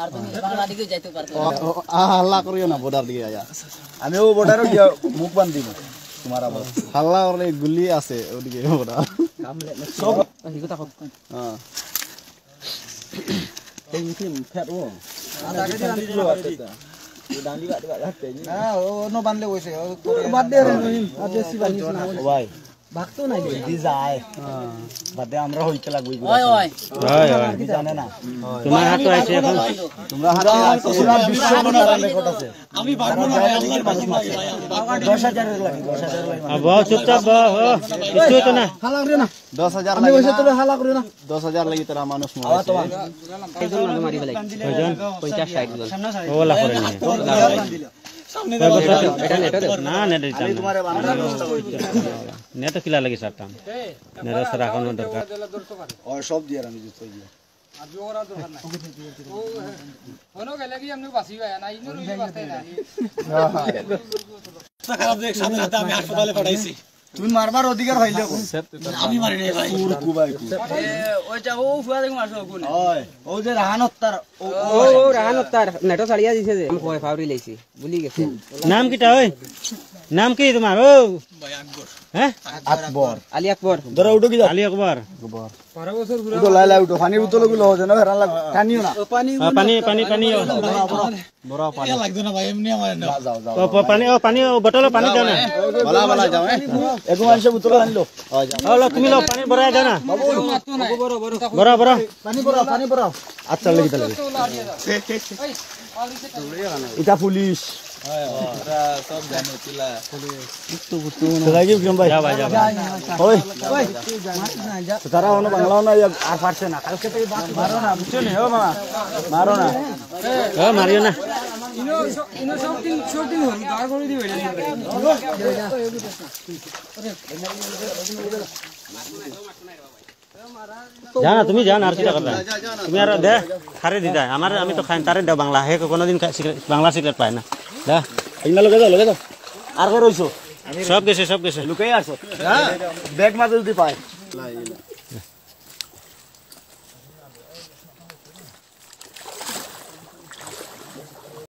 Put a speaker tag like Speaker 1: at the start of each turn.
Speaker 1: আর তুমি বাংলা দিকে যাইতে পারতো
Speaker 2: হাল্লা করিও না বর্ডার দিকে আয়া
Speaker 3: আমিও বর্ডারে গিয়ে মুখ বান্ধি দিব তোমার আবার
Speaker 2: হাল্লা করলে গুলি আছে ওদিকে বর্ডার
Speaker 3: সব
Speaker 1: এই কথা কও
Speaker 2: হ্যাঁ
Speaker 3: এই মিটি ফেট ও আগে দিল ডান্ডি বাদ হাতে না ও নো বানলে কইছে বাদ দে রে নহিম আর বেশি বানিস না ভাই ভাগতো নাই দি যায় বাদে আমরা হইতে লাগবই
Speaker 1: ওই ওই
Speaker 3: কি জানে না
Speaker 4: তোমার হাতে আছে এখন
Speaker 3: তোমরা হাতে আছে পুরো বিশ্ব বনার রেকর্ড আছে আমি ভাগবো না আল্লাহর বাকি 10000 এর লাগি 10000 লাগি
Speaker 4: बहुत चुपचाप কিছু তো না
Speaker 3: হালা করে না
Speaker 2: 10000
Speaker 3: আমি কইছে তোরে হালা করে না
Speaker 2: 10000 লাগি তোরা মানুষ
Speaker 3: আওয়া তো
Speaker 1: এইজন না মারি ফেলাই
Speaker 4: কয়জন
Speaker 1: 50 60 জন
Speaker 4: ওলা করে নি
Speaker 1: এটা নেট
Speaker 4: না নেট দিতাম
Speaker 3: তোমারে বানানোর ব্যবস্থা করি
Speaker 4: নেট কিলা লাগি সারতাম নেট সারা কোন দরকার
Speaker 3: ও সব দিয়ে আমি দিতে গিয়া
Speaker 5: আজও ওরা দরকার নাই ও হনো গেলে কি আমনে বাসি গায় না ইনো রুই বাসতে না খারাপ দেখ সামনে হাতে আমি হাসপাতালে পাঠাইছি
Speaker 3: তুমি মারবার অধিকার হইলে
Speaker 5: আমি মারি নাই ভাই
Speaker 3: পুরো কুবাই কু
Speaker 1: ওইটা ও ফুয়া দেখো মারছো কোন
Speaker 3: ওই ও যে রাহানত তার
Speaker 1: ও রাহান তার নেটো ছাড়িয়া দিছে যে আমি কয় ফাউরি লাইছি ভুলি গেছে
Speaker 4: নাম কিটা ওই নাম কি তোমার ও
Speaker 5: ভাই আকবর
Speaker 4: হ্যাঁ
Speaker 3: আকবর
Speaker 1: আলী আকবর
Speaker 3: ধরো উঠো কি যাও
Speaker 4: আলী আকবর
Speaker 5: 12 বছর ঘুরে
Speaker 3: উঠো লাই লাই উঠো পানি বোতল গুলো হচ্ছে না ফেরান লাগ টানিও না
Speaker 4: পানি পানি পানি
Speaker 3: বড় পানি
Speaker 5: লাগতো না ভাই এমনি আমার না
Speaker 3: যাও যাও
Speaker 4: ও পানি বোতল পানি দাও না
Speaker 2: বলা বলা যাও
Speaker 3: এগো মানুষ বোতল আনলো
Speaker 4: ও লো তুমি লো পানি ভরাই দাও না
Speaker 5: মারতো না বড় বড়
Speaker 4: বড়
Speaker 3: পানি পড়াও আচ্ছা লাগি তাহলে এটা পুলিশ
Speaker 2: সব জানো চিলা
Speaker 3: রাগিব কেম ভাই
Speaker 4: যাও ভাই যাও
Speaker 3: ওই তারা হনো বাংলাও না আর পারছে না কালকে তো মারো না বুঝছো নি ও মামা মারো না
Speaker 4: ও মারিও না
Speaker 5: ইনো সব দিন হল দা করে দিবে
Speaker 4: জানা তুমি জানা আর কি করবা তুমি আর দে খারে দি দা আমার আমি তো খাই তারে দাও বাংলা হে কোনদিন বাংলা সিগারেট পায় না দা
Speaker 3: ইনা লগে যাও আর কই রইছো
Speaker 4: সব গেছে
Speaker 3: লুকাই আসো হ্যাঁ ব্যাগ মাঝে যদি পায়